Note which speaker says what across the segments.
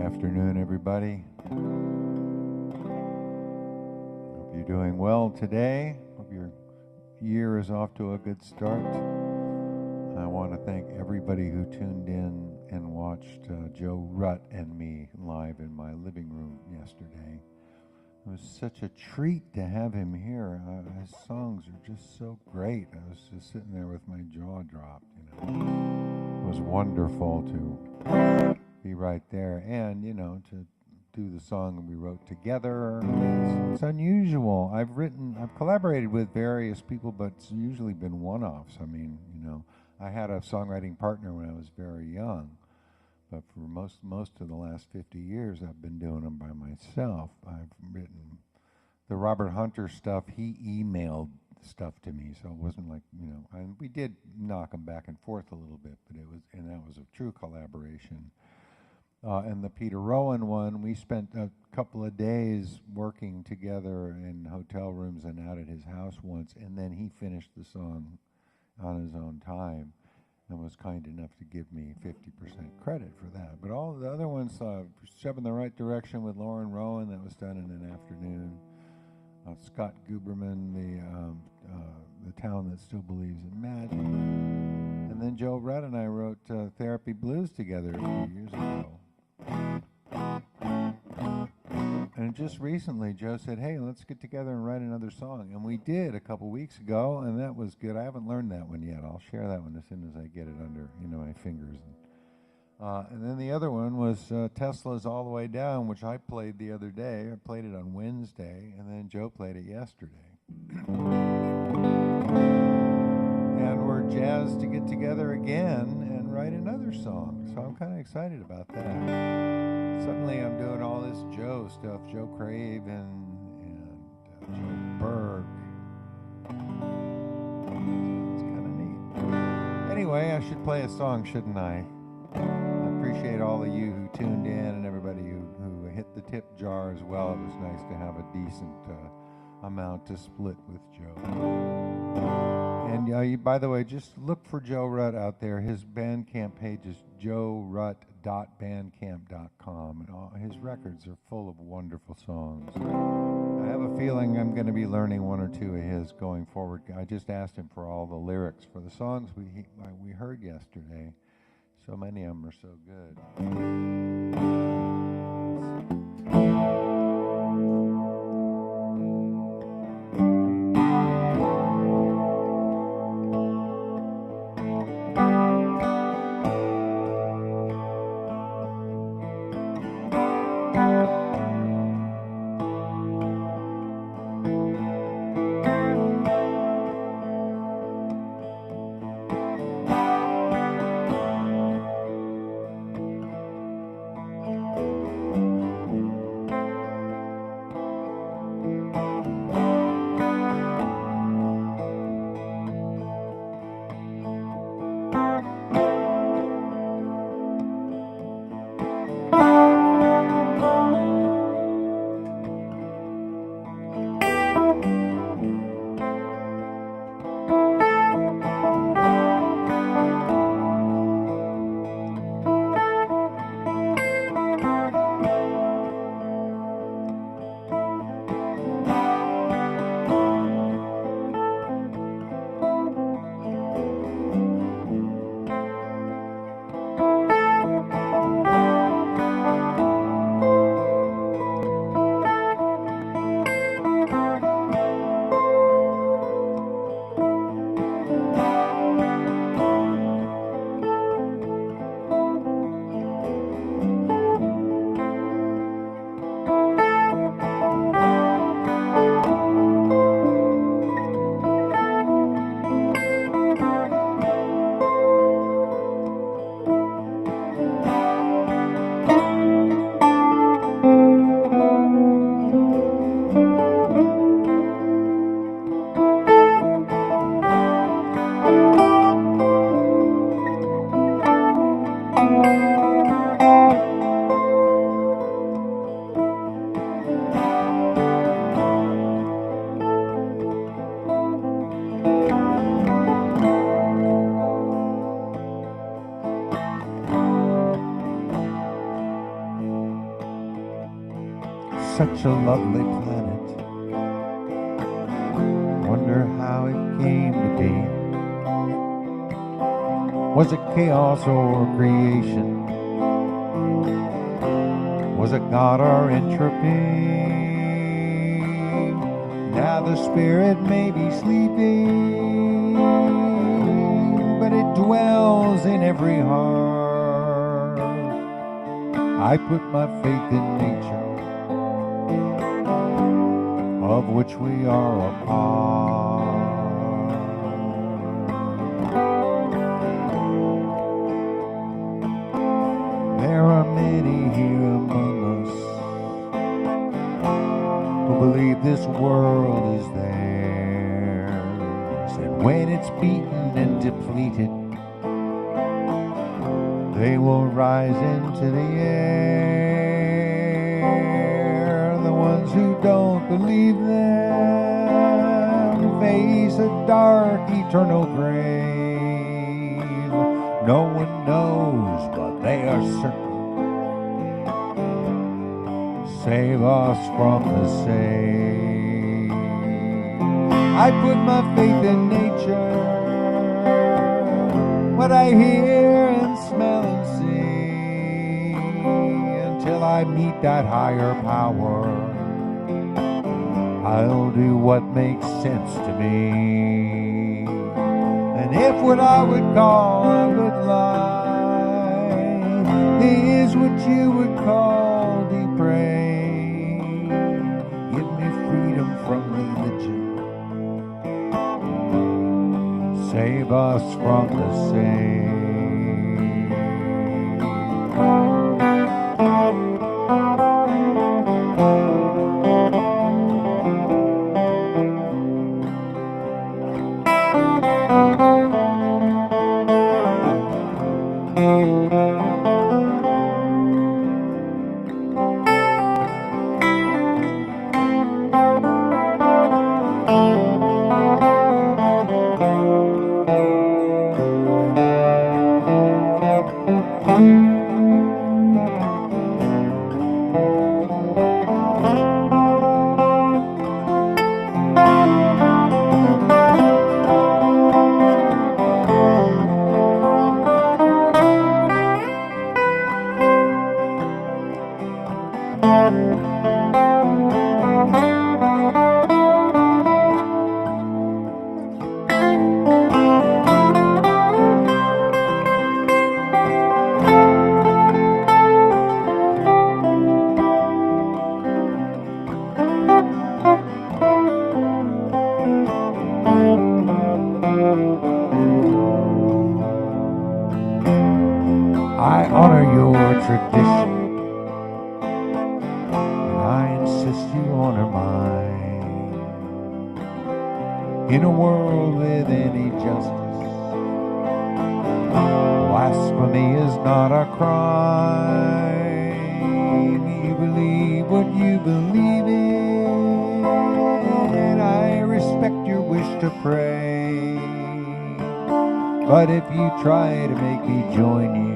Speaker 1: Afternoon, everybody. Hope you're doing well today. Hope your year is off to a good start. I want to thank everybody who tuned in and watched Joe Rutt and me live in my living room yesterday. It was such a treat to have him here. His songs are just so great. I was just sitting there with my jaw dropped, you know. It was wonderful to be right there and, you know, to do the song we wrote together. It's unusual. I've collaborated with various people, but it's usually been one-offs. I mean, you know, I had a songwriting partner when I was very young, but for most of the last 50 years, I've been doing them by myself. I've written the Robert Hunter stuff. He emailed stuff to me, so it wasn't like, you know, and we did knock them back and forth a little bit, but that was a true collaboration. And the Peter Rowan one, we spent a couple of days working together in hotel rooms and out at his house once, and then he finished the song on his own time and was kind enough to give me 50% credit for that. But all the other ones, Shove in the Right Direction with Lauren Rowan, that was done in an afternoon. Scott Guberman, the Town That Still Believes in Magic. And then Joe Rutt and I wrote Therapy Blues together a few years ago. And just recently, Joe said, hey, let's get together and write another song. And we did a couple weeks ago, and that was good. I haven't learned that one yet. I'll share that one as soon as I get it under, you know, my fingers. And then the other one was Tesla's All the Way Down, which I played the other day. I played it on Wednesday, and then Joe played it yesterday. And we're jazzed to get together again and write another song. So I'm kind of excited about that. Suddenly I'm doing all this Joe stuff, Joe Craven and Joe Berg. It's kind of neat. Anyway, I should play a song, shouldn't I? I appreciate all of you who tuned in and everybody who hit the tip jar as well. It was nice to have a decent amount to split with Joe. And by the way, just look for Joe Rutt out there. His Bandcamp page is joerutt.bandcamp.com, and his records are full of wonderful songs. I have a feeling I'm going to be learning one or two of his going forward. I just asked him for all the lyrics for the songs we heard yesterday. So many of them are so good. such a lovely planet. Wonder how it came to be. Was it chaos or creation? Was it God or entropy? Now the spirit may be sleeping, but it dwells in every heart. I put my faith in nature, of which we are a part. There are many here among us who believe this world is theirs, and when it's beaten and depleted, they will rise into the air. The ones who don't believe them face a dark eternal grave. No one knows, but they are certain. Save us from the same. I put my faith in nature, what I hear and smell and see, until I meet that higher power. I'll do what makes sense to me. And if what I would call a good life is what you would call depraved, give me freedom from religion. Save us from the same. I honor your tradition, and I insist you honor mine. In a world with any justice, blasphemy is not a crime. You believe what you believe in, and I respect your wish to pray. But if you try to make me join you,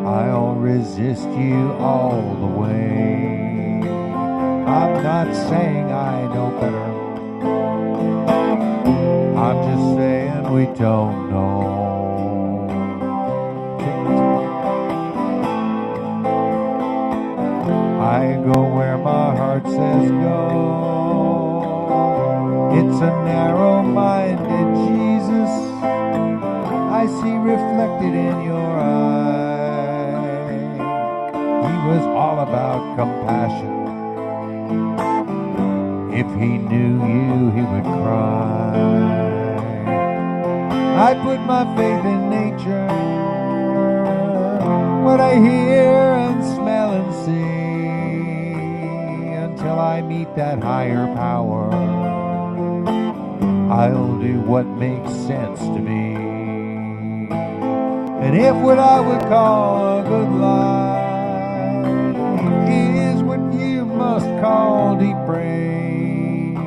Speaker 1: I'll resist you all the way. I'm not saying I know better, I'm just saying we don't know. I go where my heart says go. It's a narrow-minded Jesus I see reflected in your eyes. He was all about compassion. If he knew you, he would cry. I put my faith in nature, what I hear and smell and see, until I meet that higher power. I'll do what makes sense to me. And if what I would call a good life is what you must call depraved,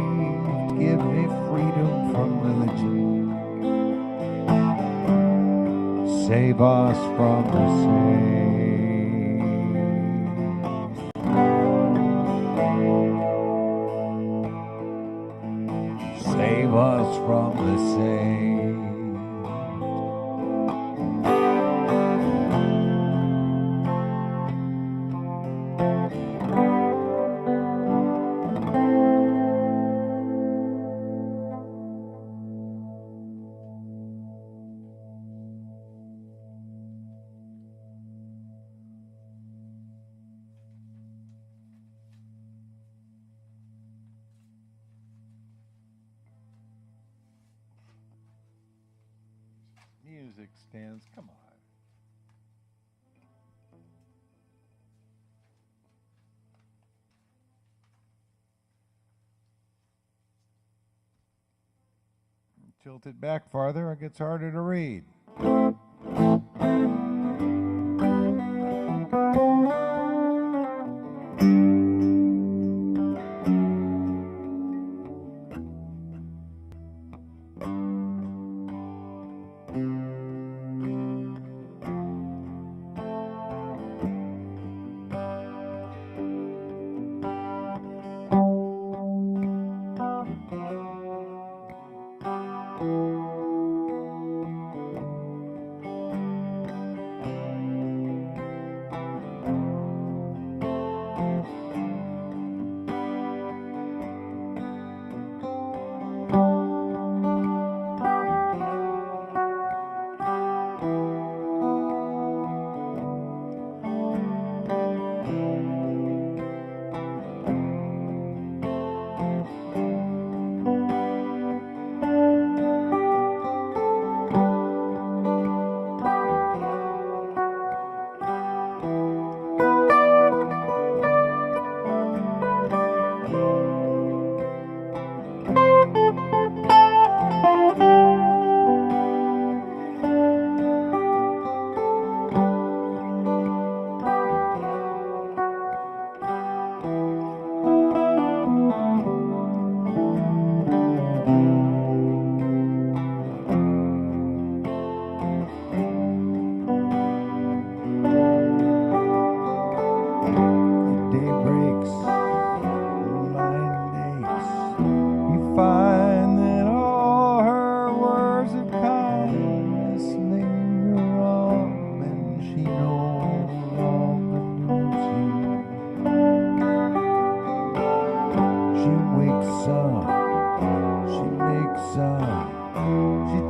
Speaker 1: give me freedom from religion. Save us from the same. from the saved. Music stands, come on. Tilt it back farther, it gets harder to read.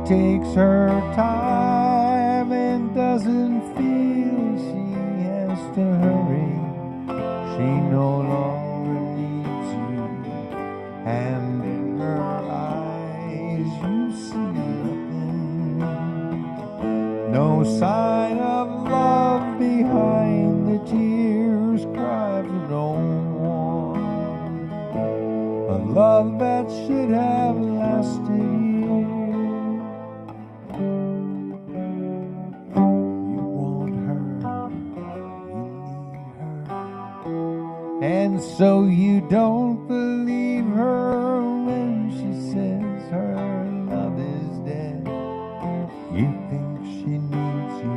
Speaker 1: Takes her time and doesn't feel she has to hurry. She no longer needs you, and in her eyes you see nothing. No sign of love behind the tears cry for no one. A love that should have lasted years. And so you don't believe her when she says her love is dead. You think she needs you.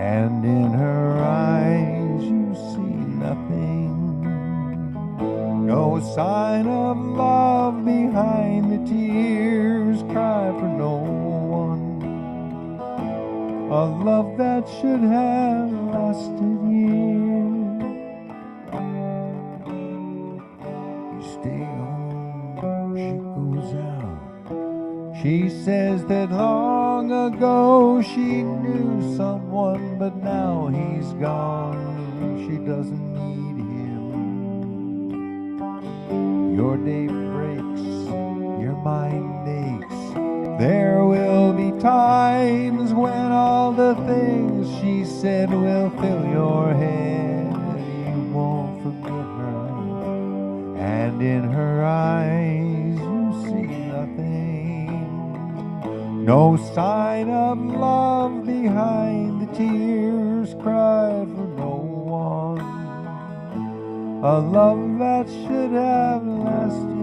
Speaker 1: And in her eyes you see nothing. No sign of love behind the tears cry for no one. a love that should have lasted years. You stay home, she goes out. She says that long ago she knew someone, but now he's gone. She doesn't need him. Your day breaks, your mind aches. There will be times when all the things she said will fill your head. You won't forget her, and in her eyes you see nothing. No sign of love behind the tears cried for no one. A love that should have lasted years.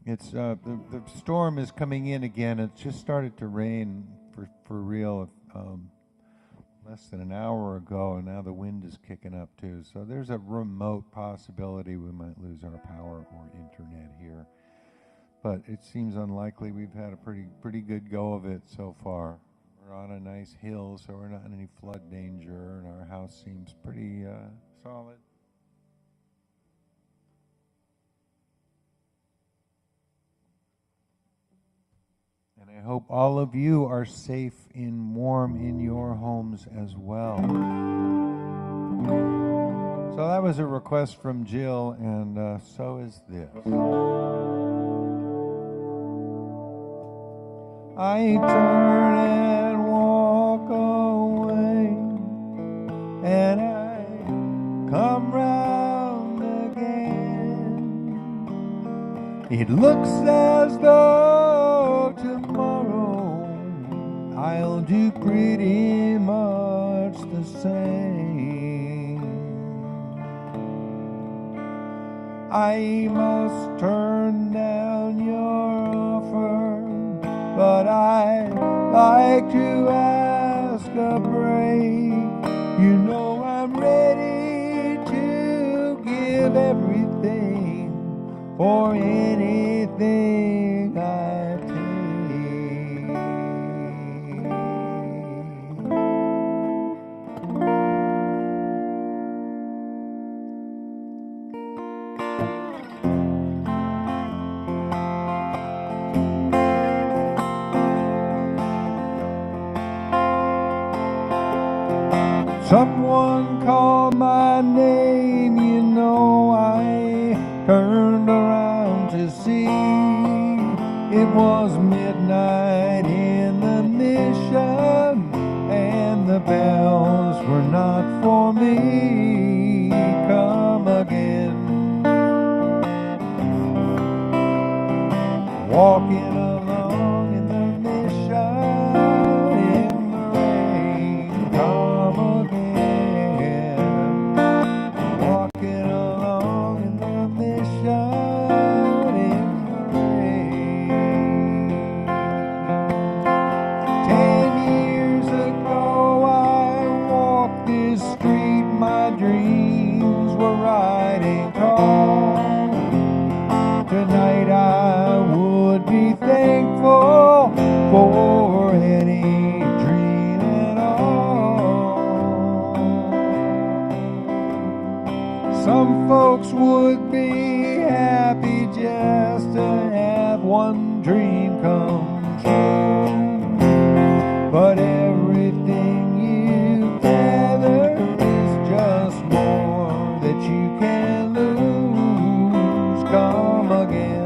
Speaker 1: It's the storm is coming in again. It just started to rain for real less than an hour ago, and now the wind is kicking up too. So there's a remote possibility we might lose our power or internet here, but it seems unlikely. We've had a pretty good go of it so far. We're on a nice hill, so we're not in any flood danger, and our house seems pretty solid. And I hope all of you are safe and warm in your homes as well. So that was a request from Jill, and so is this. I turn and walk away, and I come round again. It looks as though tomorrow I'll do pretty much the same. I must turn down your offer, but I like to ask a break. You know I'm ready to give everything for anything I take. Someone called my name, you know I turned around to see. It was midnight in the mission, and the bells were not for me. Come again. Walking along in the mission, in the rain. Come again. Walking along in the mission, in the rain. 10 years ago I walked this street, my dreams were riding tall. Tonight I would be thankful for any dream at all. Some folks would be happy just to have one dream come true, but everything you gather is just more that you can lose. Come again.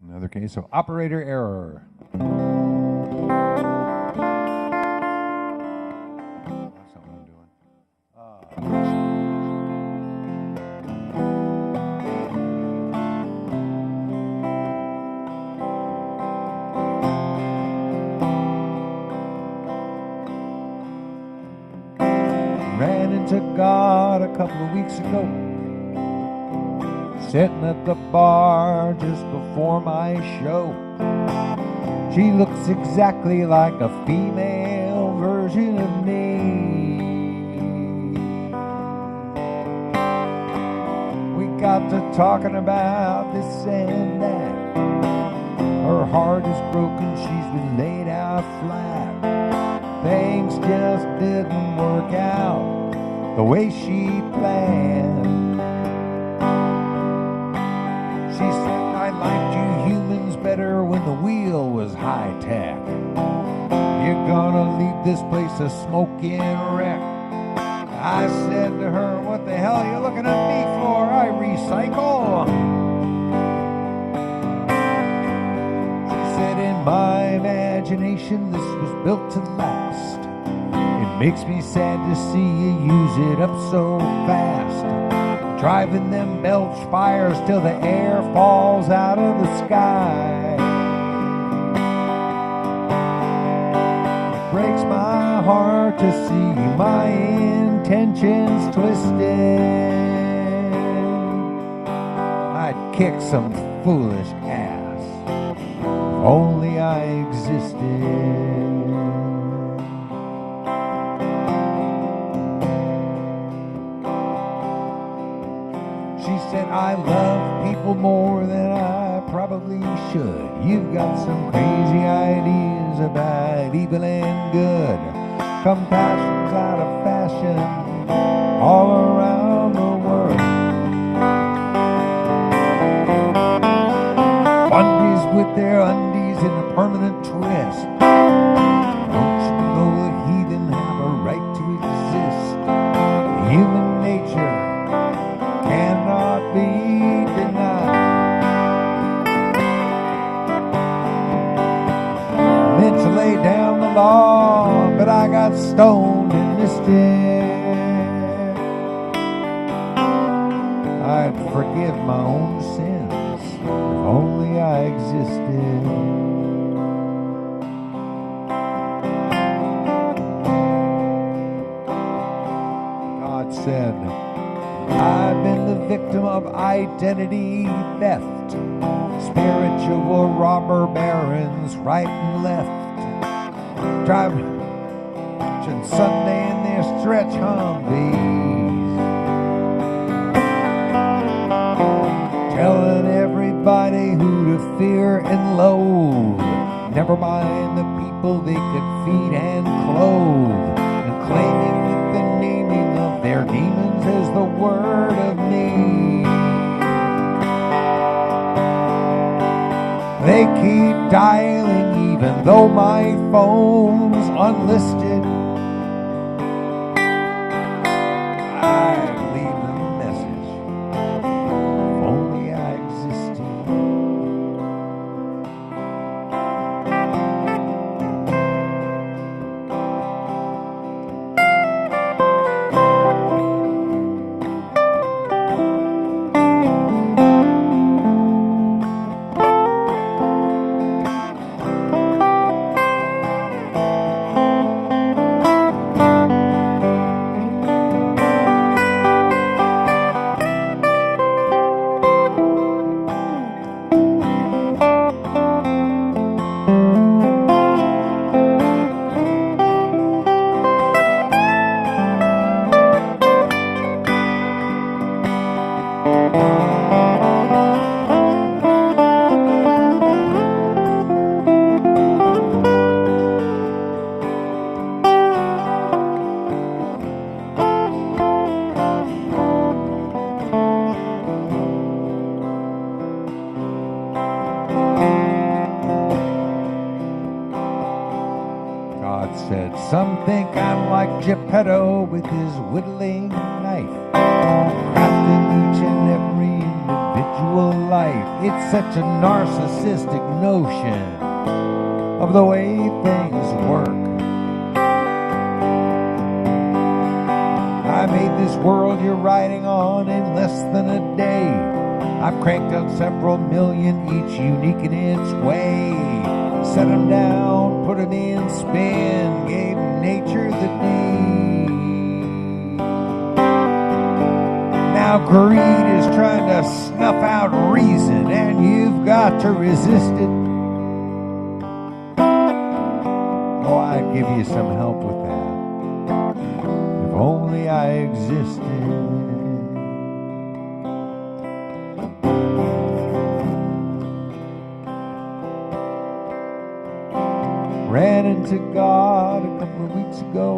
Speaker 1: Another case of operator error. That's not what I'm doing. Ran into God a couple of weeks ago, sitting at the bar just before my show. She looks exactly like a female version of me. We got to talking about this and that. Her heart is broken, she's been laid out flat. Things just didn't work out the way she planned. She said, I liked you humans better when the wheel was high-tech. You're gonna leave this place a smoking wreck. I said to her, what the hell are you looking at me for? I recycle. She said, in my imagination, this was built to last. It makes me sad to see you use it up so fast. Driving them belch fires till the air falls out of the sky. It breaks my heart to see my intentions twisted. I'd kick some foolish ass if only I existed. She said, I love people more than I probably should. You've got some crazy ideas about evil and good. Compassion's out of fashion all around the world. Bundies with their undies in a permanent twist. Don't you know the heathen have a right to exist? Human nature cannot be denied. Meant to lay down the law, but I got stoned and listed. I'd forgive my own sins if only I existed. God said, I've been the victim of identity theft. Spiritual robber barons right and left. Driving Sunday in their stretch Humvees. Telling everybody who to fear and loathe. Never mind the people they could feed and clothe. And claiming that the naming of their demons is the word of need. They keep dialing even though my phone's unlisted. I leave them a message if only I existed. Said, some think I'm like Geppetto with his whittling knife, crafting each and every individual life. It's such a narcissistic notion of the way things work. I made this world you're riding on in less than a day. I've cranked out several million, each unique in its way. Set 'em down, put it in spin, gave nature the deed. Now greed is trying to snuff out reason, and you've got to resist it. Oh, I'd give you some help with that, if only I existed. Ran into God a couple of weeks ago,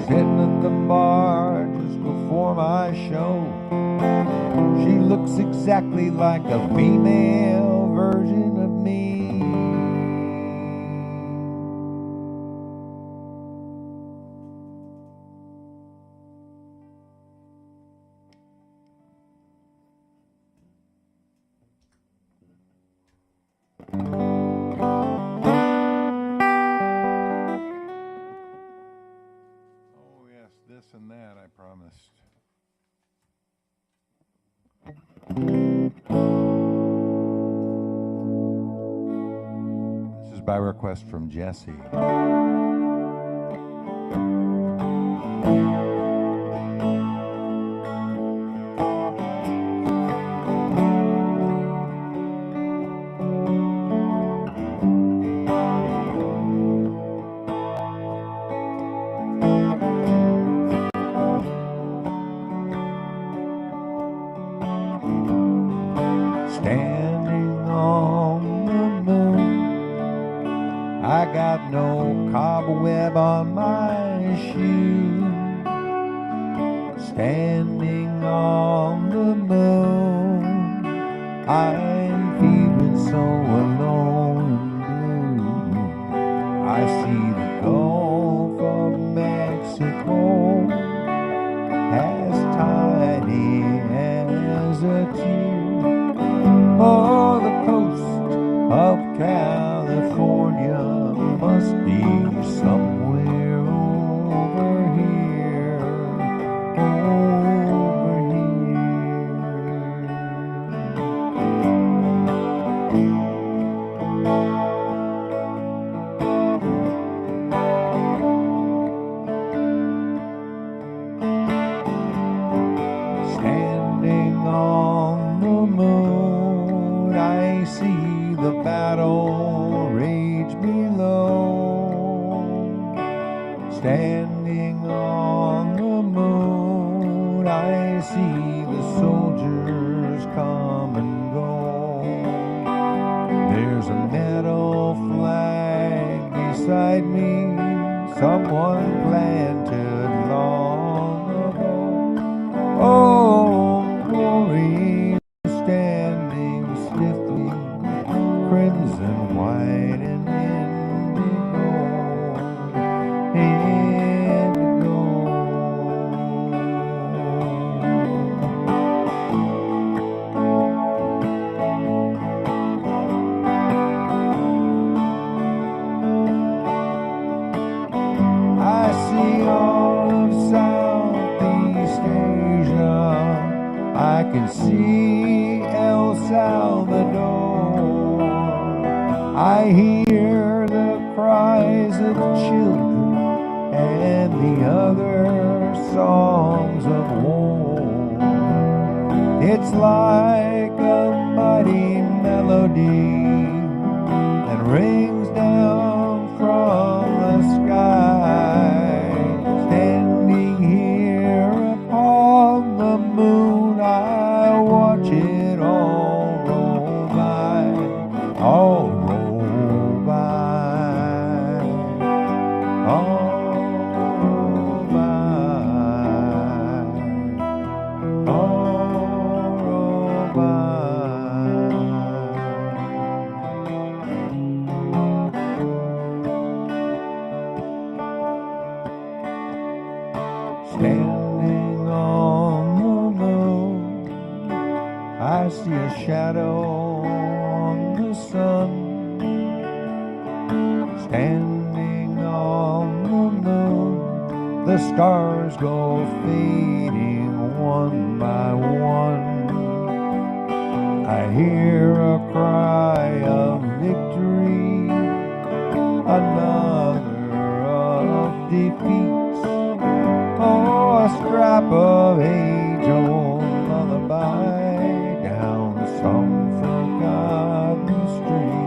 Speaker 1: sitting at the bar just before my show. She looks exactly like a female version of me. This and that, I promised. This is by request from Jesse. Standing on the moon, I got no cobweb on my shoe. Standing on the moon, I'm feeling so alone and blue. I see the Gulf of Mexico as tiny as a tear. Oh, the coast of California must be somewhere over here, over Standing on the moon, I see the battle rage below. Standing on the moon, I see the soldiers come and go. There's a metal flag beside me, someone planted long ago. Oh, glory, standing stiffly, crimson, white, and indigo, indigo. I see all of Southeast Asia, I can see El Salvador. I hear the cries of children and the other songs of war. It's like a mighty melody that rings down from the sky. Standing here upon the moon, I watch it all roll by, all roll by, all roll by, all roll by. shadow on the sun, standing on the moon, the stars go fading one by one. I hear a cry of victory, another of defeat. Oh, a scrap of age-old lullaby down some forgotten street.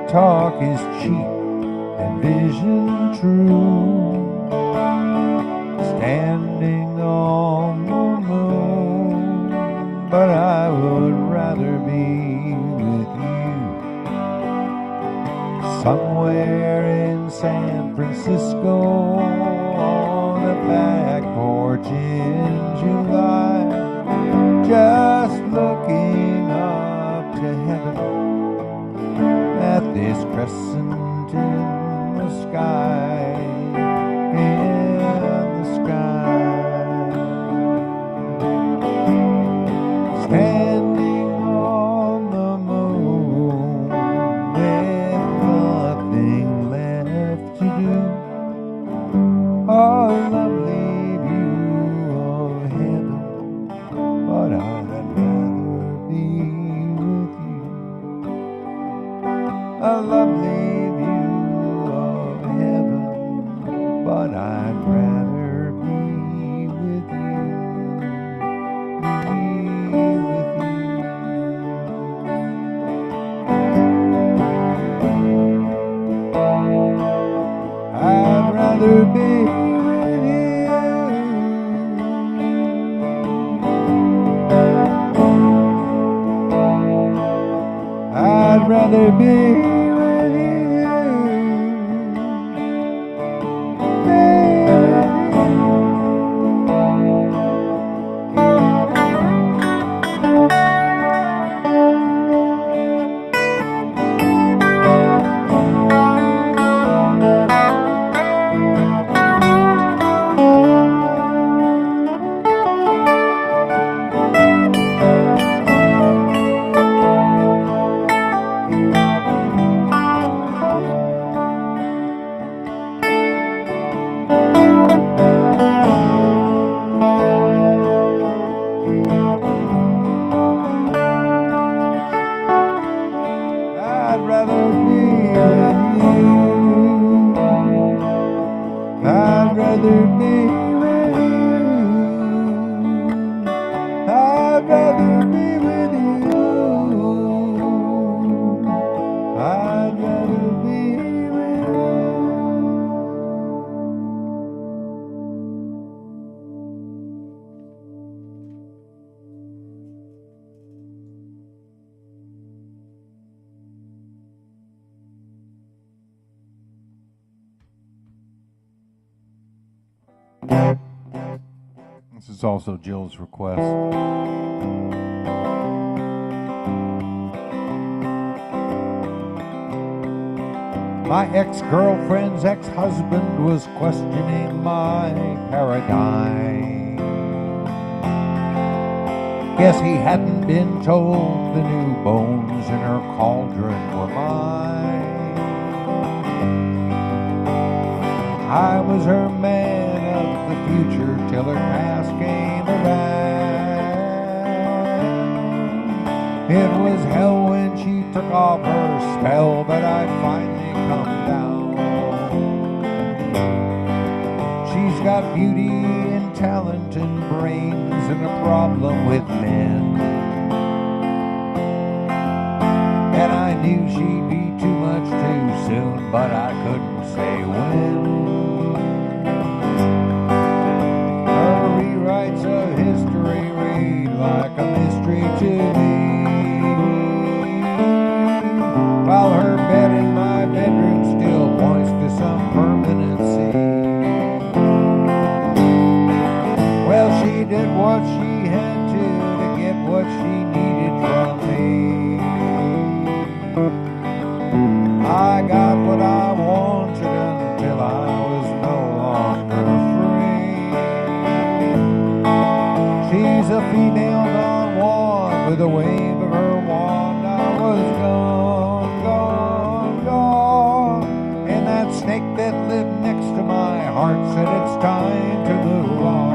Speaker 1: Talk is cheap and vision true, standing on the moon, but I would rather be with you somewhere in San Francisco on a back porch in July, just looking up to heaven at this crescent in the sky, in the sky. Standing on the moon with nothing left to do, a lovely view of heaven, but I'd rather be with you. A lovely view of heaven, but I'd rather be with you, be with you. I'd rather be with you. I'd rather be with you. This is also Jill's request. My ex-girlfriend's ex-husband was questioning my paradigm. Guess he hadn't been told the new bones in her cauldron were mine. I was her man of the future till her past came around. It was hell when she took off her spell, but I'd finally come down. She's got beauty and talent and brains and a problem with men. And I knew she'd be too much too soon, but I couldn't say when. Her rewrites of history read like a mystery to me, while her bed in my bedroom still points to some permanency. Well, she did what she had to get what she needed from me. I got what I wanted until I was no longer free. She's a female Don Juan with a wave of her wand. I was gone, gone, gone. And that snake that lived next to my heart said it's time to move on.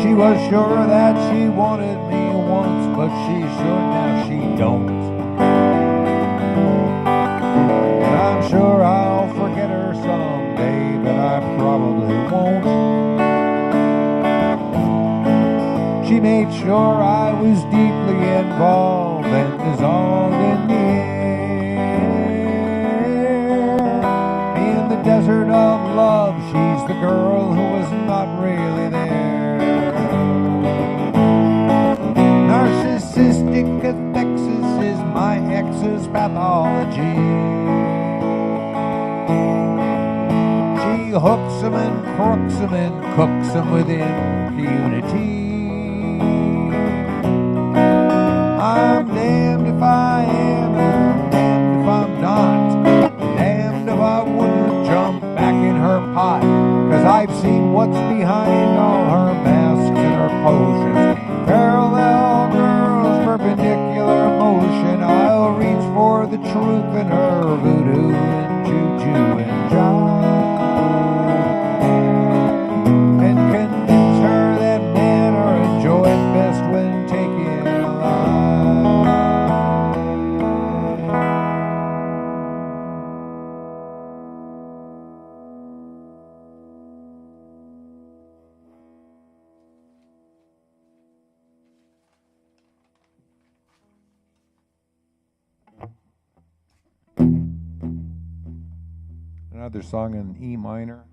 Speaker 1: She was sure that she wanted me once, but she's sure now she don't. And I'm sure I'll forget her someday, but I probably won't. She made sure I was deeply involved and dissolved in the air. In the desert of love, she's the girl who was not really there. Narcissistic cathexis is my ex's pathology. She hooks 'em and crooks 'em and cooks 'em with impunity. I'm damned if I am and damned if I'm not. Damned if I wouldn't jump back in her pot, 'cause I've seen what's behind all her masks and her potions. Parallel girls, perpendicular motion. I'll reach for the truth in her voodoo and juju and jive, and convince her that men are enjoyed best when taken alive. Another song in E minor,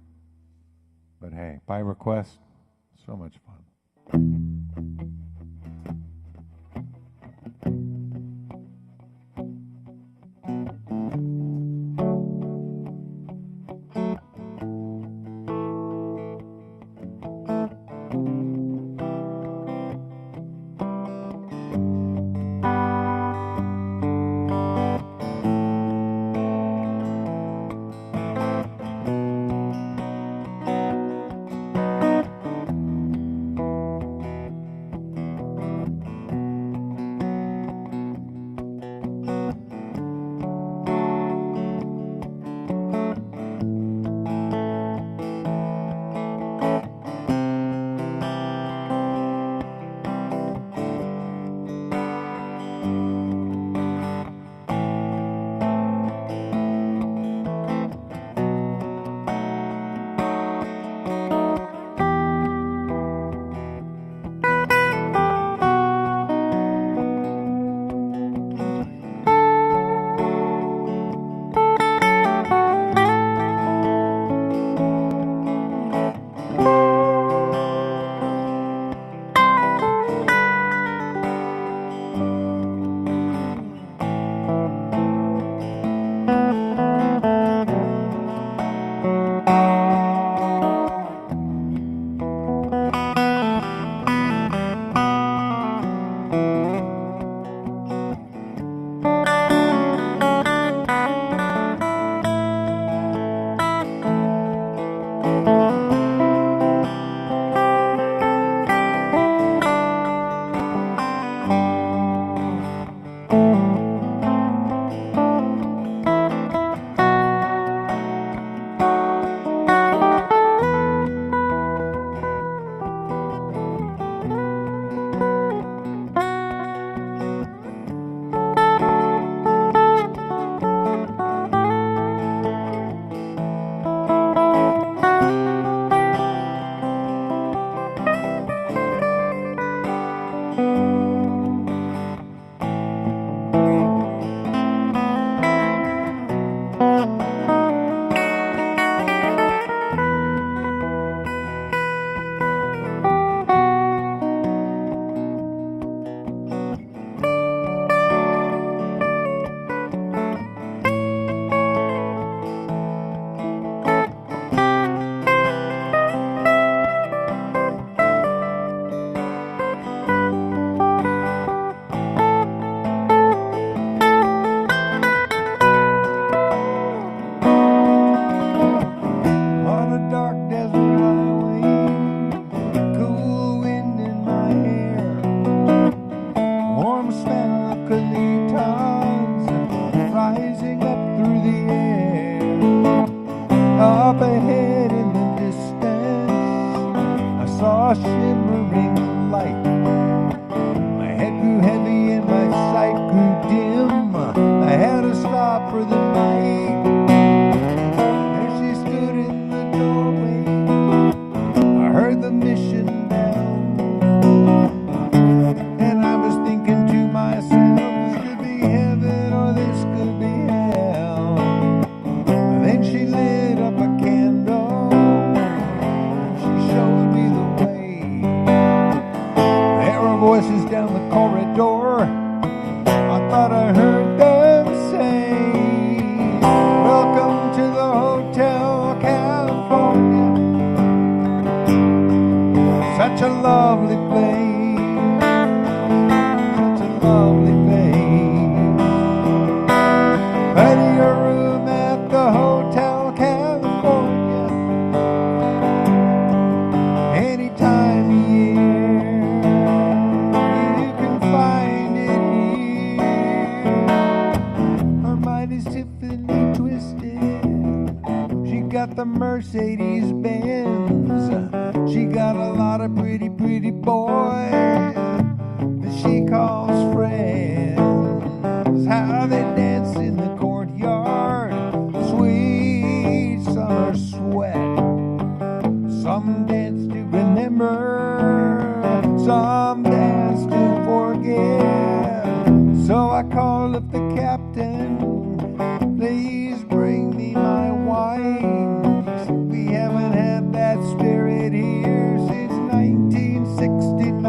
Speaker 1: but hey, by request, so much fun. blazing up through the air. Up ahead in the distance, I saw a shimmering light. My head grew heavy and my sight grew dim. I had to stop for the night. There she stood in the doorway. I heard the mission bell, and I was thinking to myself, this could be heaven or this could be hell. And then she lit up a candle, and she showed me the way. There were voices down the corridor. I thought I heard them say, welcome to the Hotel California. Such a lovely place, such a lovely place. Find your room at the Hotel California any time of year. You can find it here. Her mind is Tiffany twisted. She got the Mercedes Benz. She got a lot of pretty, pretty boys that she calls friends. How they dance in the courtyard, sweet summer sweat. Some dance to remember, some dance to forget. So I called up the captain, please bring me my wine. We haven't had that spirit here since 1969.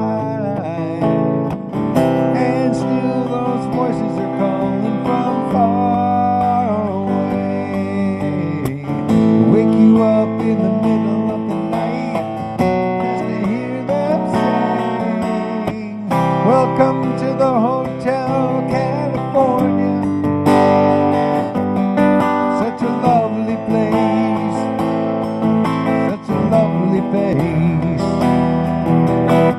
Speaker 1: And still those voices are calling from far away. Wake you up in the middle of the night just to hear them sing, welcome to the Hotel California. Such a lovely place, such a lovely place.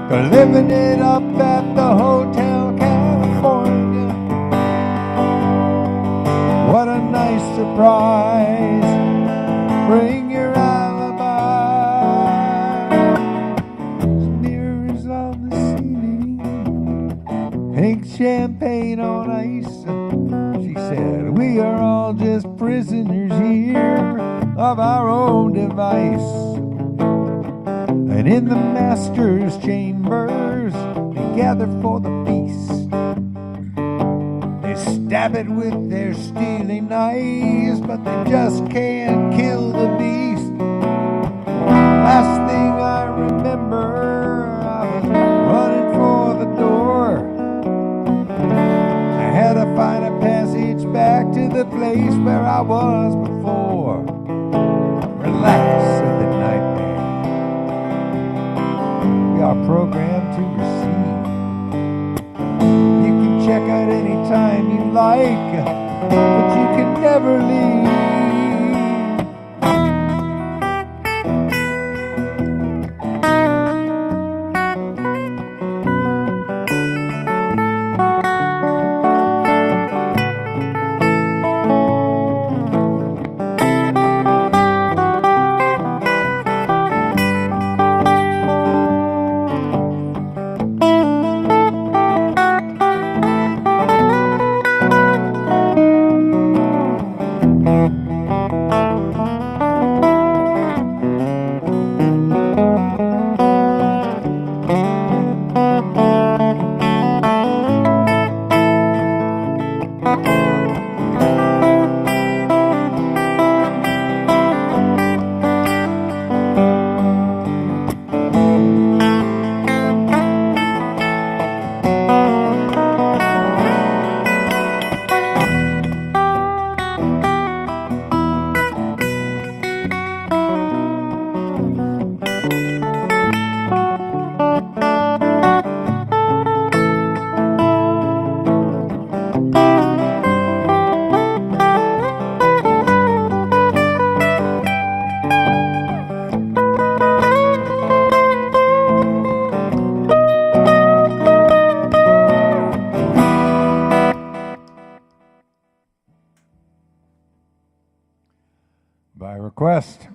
Speaker 1: They're living it up at the Hotel California. What a nice surprise. Bring your alibi. Mirrors on the ceiling, pink champagne on ice. She said, we are all just prisoners here of our own device. And in the master's chambers, they gather for the feast. They stab it with their steely knives, but they just can't kill the beast. Last thing I remember, I was running for the door. I had to find a passage back to the place where I was before. Relax, said the nightmare. We are programmed to receive. You can check out anytime you like, but you can never leave. by request.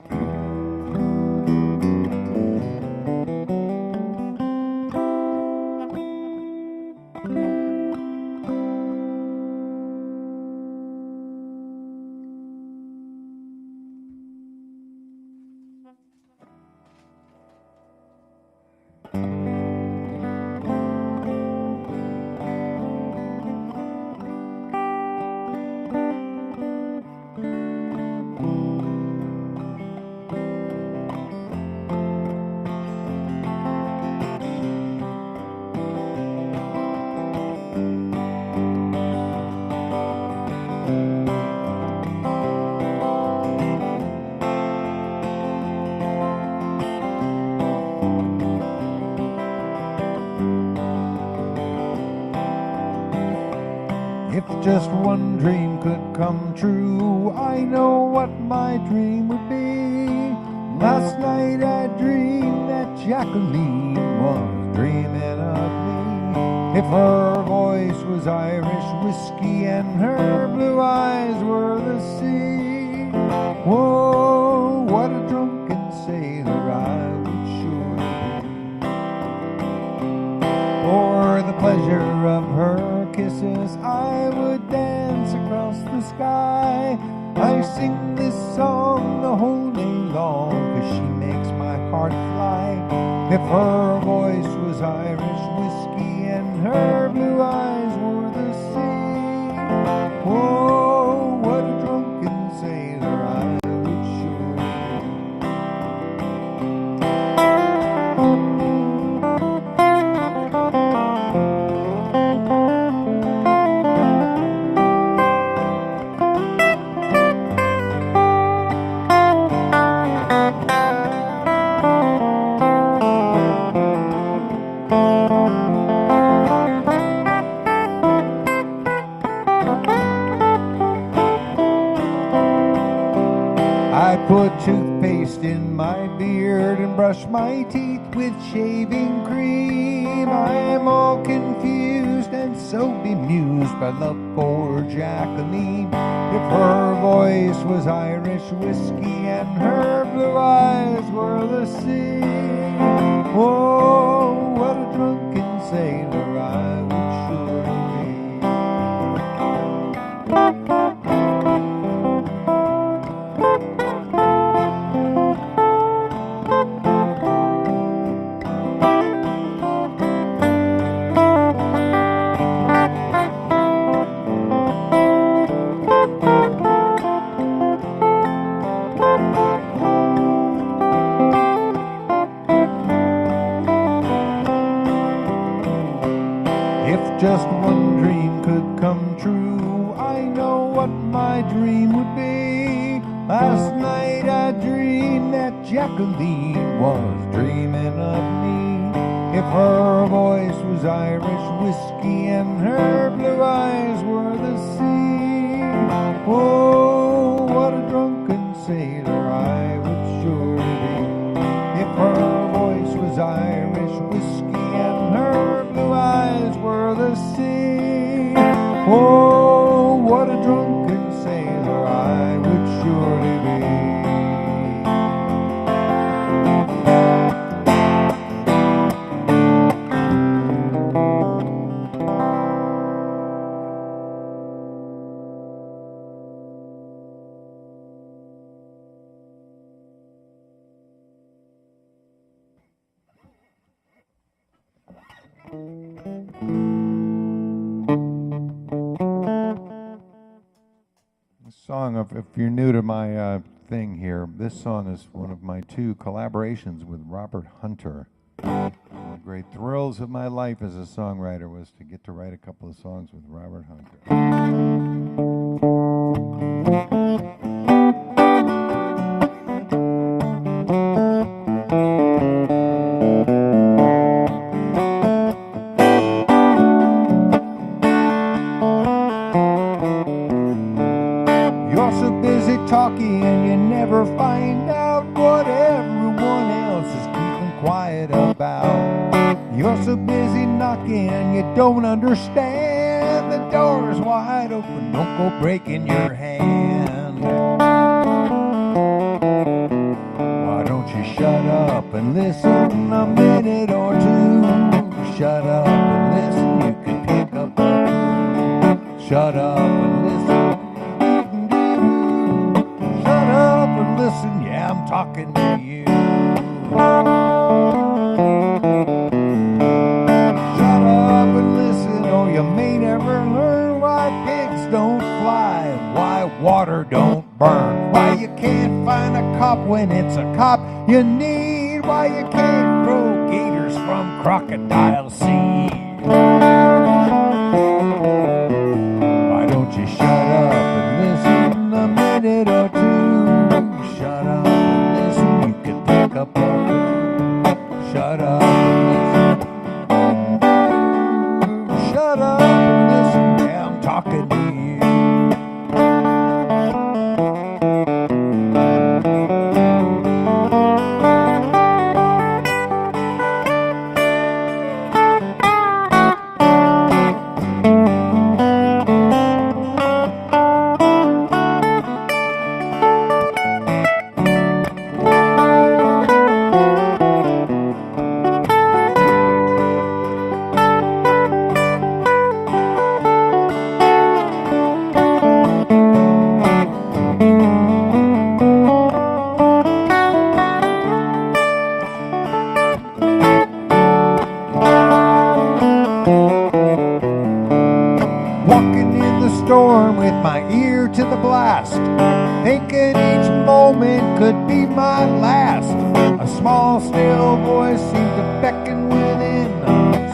Speaker 1: If just one dream could come true, I know what my dream would be. Last night I dreamed that Jacqueline was dreaming of me. If her voice was Irish whiskey and her blue eyes were the sea, whoa, what a drunken sailor I would surely be. For the pleasure of her kisses I would dance across the sky. I sing this song the whole day long, 'cause she makes my heart fly. If her voice was Irish whiskey and her blue eyes were the sea, oh, what a drunken sailor I would surely put toothpaste in my beard and brush my teeth with shaving cream. I'm all confused and so bemused by love for Jacqueline. If her voice was Irish whiskey and her blue eyes were the sea, oh, what a drunken sailor I would surely be. Just one dream could come true, I know what my dream would be. Last night I dreamed that Jacqueline was dreaming of me. If her voice was Irish whiskey and her blue eyes were the sea, oh, what a drunken sailor I would surely be. If her voice was Irish whiskey and her blue eyes were the sea, oh, what a drunken sailor I would surely be. Song of, if you're new to my thing here, this song is one of my 2 collaborations with Robert Hunter. One of the great thrills of my life as a songwriter was to get to write a couple of songs with Robert Hunter. Talking and you never find out what everyone else is keeping quiet about. You're so busy knocking and you don't understand. The door's wide open, don't go breaking your hand. and listen a minute or two. Shut up and listen, you can pick up a clue. Shut up and listen. Shut up and listen, yeah, I'm talking to you. Shut up and listen, or you may never learn why pigs don't fly, and why water don't burn, why you can't find a cop when it's a cop you need, why you can't grow gators from crocodile seed. Why don't you shut up and listen a minute or two? Shut up and listen, you can pick up a clue. Shut up and listen. Shut up and listen, yeah, I'm talking to you. Walking in the storm with my ear to the blast, thinking each moment could be my last. A small, still voice seemed to beckon within,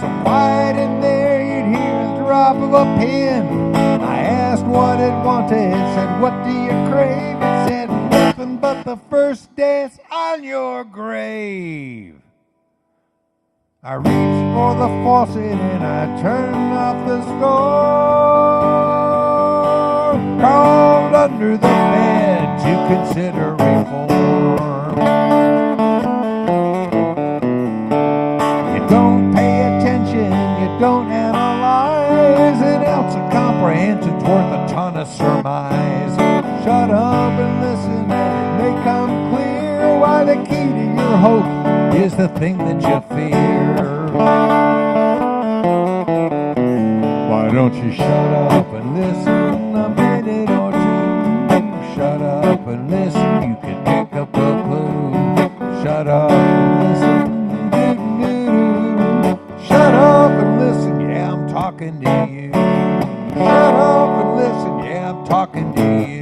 Speaker 1: so quiet in there you'd hear the drop of a pin. I asked what it wanted, it said, what do you crave? It said, nothing but the first dance on your grave. I reached for the faucet and I turned off the stove, crawled under the bed to consider reform. You don't pay attention, you don't analyze, an ounce of comprehension's worth a ton of surmise. Shut up and listen and it may come clear why the key to your hope is the thing that you fear. Why don't you shut up and listen a minute or two? Shut up and listen, you can pick up a clue. Shut up and listen. Shut up and listen, yeah, I'm talking to you. Shut up and listen, yeah, I'm talking to you.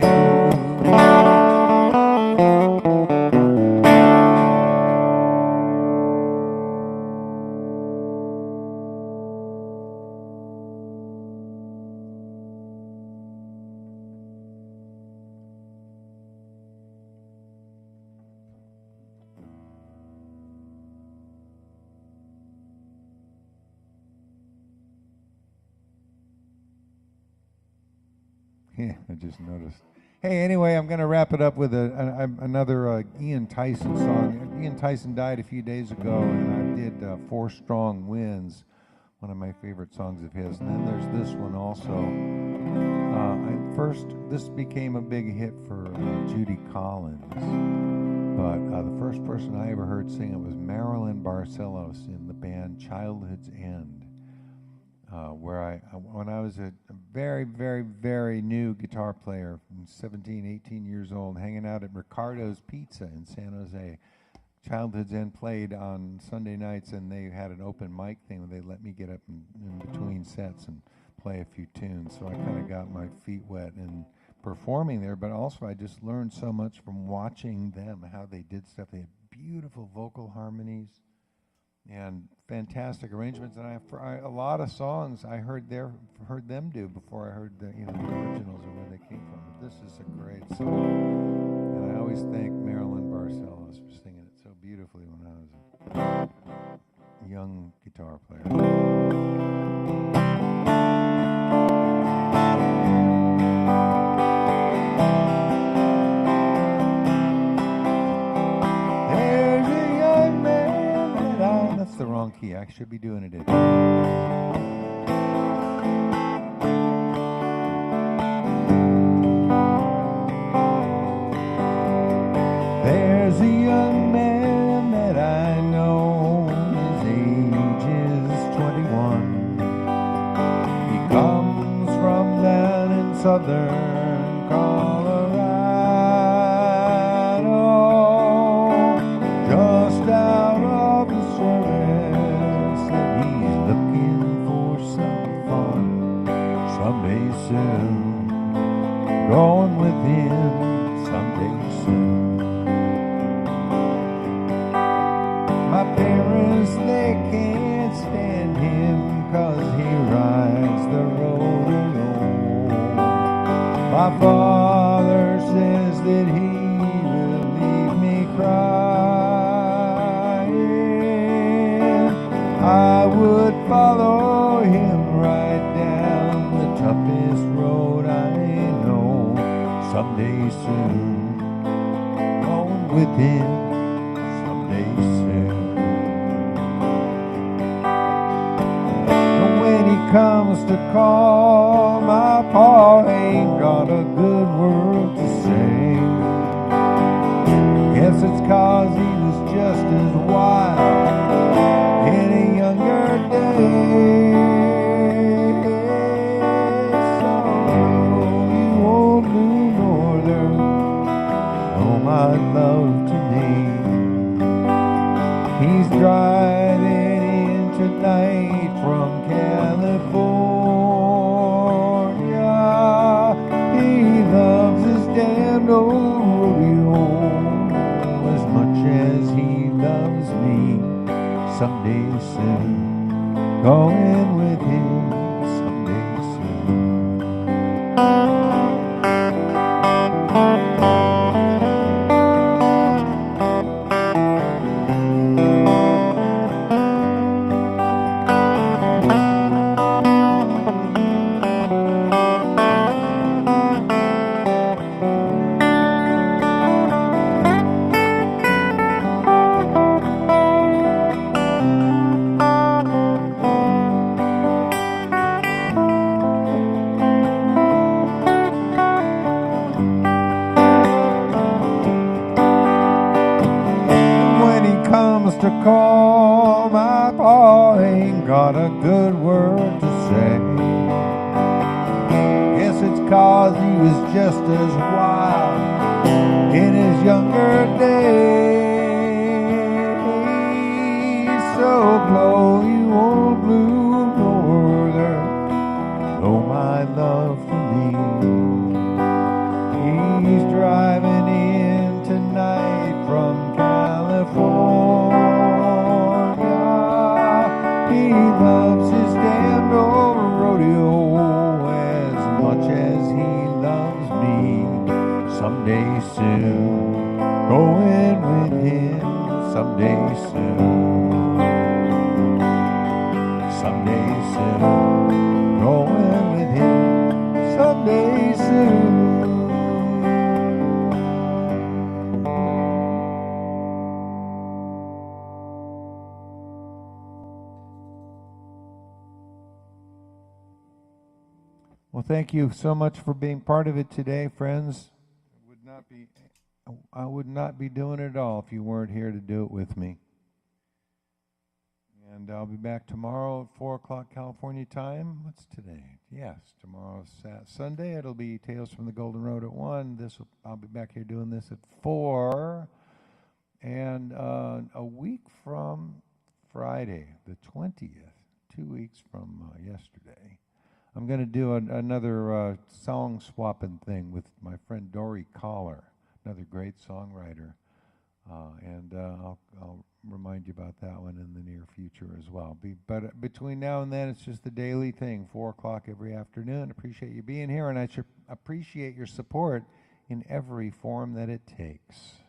Speaker 1: Yeah, I just noticed. Hey, anyway, I'm going to wrap it up with another Ian Tyson song. Ian Tyson died a few days ago, and I did Four Strong Winds, one of my favorite songs of his. And then there's this one also. This became a big hit for Judy Collins, but the first person I ever heard sing it was Marilyn Barcelos in the band Childhood's End. When I was a very, very, very new guitar player, 17, 18 years old, hanging out at Ricardo's Pizza in San Jose. Childhood's End played on Sunday nights, and they had an open mic thing where they let me get up in between sets and play a few tunes. So I kind of got my feet wet in performing there, but also I just learned so much from watching them, how they did stuff. They had beautiful vocal harmonies and fantastic arrangements, and a lot of songs I heard them do before I heard the originals or where they came from. But this is a great song, and I always thank Marilyn Barcelos for singing it so beautifully when I was a young guitar player. The wrong key. I should be doing it in. There's a young man that I southern Colorado, just out of the service, and he's looking for some fun someday soon. Going with him someday soon. My parents, they can't stand him 'cause he rides the rodeo. My father says that he will leave me crying. I would follow him right down the toughest road I know someday soon. Going with him someday soon. Comes to call, my pa ain't got a good word to say. Guess it's 'cause he was just as wild in a younger day. So you old blue northern, oh my love to me. He's driving in tonight from California. He loves his damned old rodeo as much as he loves me someday soon. Going with him someday soon. To call, my pa ain't got a good word to say. Guess it's 'cause he was just as wild in his younger days. So blow, you old blue northern, blow my love for me. He's driving in tonight from California. He loves his damned old rodeo as much as he loves me someday soon. Going with him someday soon. Someday soon. Going with him someday soon. Well, thank you so much for being part of it today, friends. I would not be doing it at all if you weren't here to do it with me. And I'll be back tomorrow at 4 o'clock California time. What's today? Yes, tomorrow's Sunday. It'll be Tales from the Golden Road at 1. I'll be back here doing this at 4. And a week from Friday, the 20th, 2 weeks from yesterday, I'm going to do another song swapping thing with my friend Dory Collar, another great songwriter. And I'll remind you about that one in the near future as well. But between now and then, it's just the daily thing, 4 o'clock every afternoon. Appreciate you being here, and I should appreciate your support in every form that it takes.